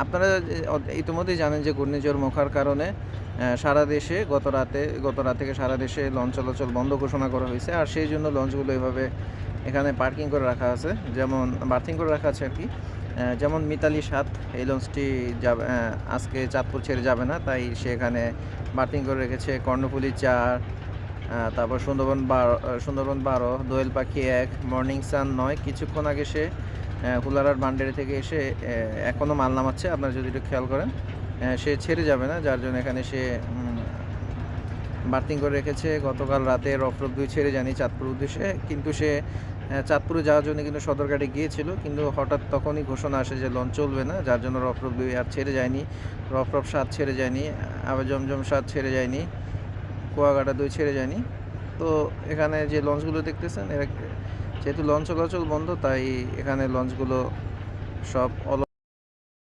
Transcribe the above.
আপনারা ইতিমধ্যেই জানেন যে ঘূর্ণিঝড় মোখার কারণে সারা দেশে গত রাত থেকে সারা দেশে লঞ্চ চলাচল বন্ধ ঘোষণা করা হয়েছে। আর সেই জন্য লঞ্চগুলো এভাবে এখানে পার্কিং করে রাখা আছে, যেমন বার্থিং করে রাখা আছে আরকি। যেমন মিতালি ৭ এই লঞ্চটি যাবে আজকে চাঁদপুর ছেড়ে যাবে না, তাই সে এখানে বার্থিং করে রেখেছে। কর্ণফুলী ৪, তারপর সুন্দরবন ১২, দোয়েল পাখি ১, মর্নিং সান ৯। কিছুক্ষণ আগে সে হুলারার বান্ডারি থেকে এসে এখনও মাল নামাচ্ছে, আপনারা যদি একটু খেয়াল করেন। সে ছেড়ে যাবে না, যার জন্য এখানে সে বার্থিং করে রেখেছে। গতকাল রাতে রফরফ ২ ছেড়ে যায়নি চাঁদপুর উদ্দেশ্যে, কিন্তু সে চাঁদপুরে যাওয়ার জন্য কিন্তু সদরঘাটে গিয়েছিল, কিন্তু হঠাৎ তখনই ঘোষণা আসে যে লঞ্চ চলবে না, যার জন্য রফরফ ২ আর ছেড়ে যায়নি। রফরফ ৭ ছেড়ে যায়নি, আবার জমজম ৭ ছেড়ে যায়নি, কুয়াকাটা ২ ছেড়ে যায়নি। তো এখানে যে লঞ্চগুলো দেখতেছেন, এরা যেহেতু লঞ্চ চলাচল বন্ধ, তাই এখানে লঞ্চগুলো সব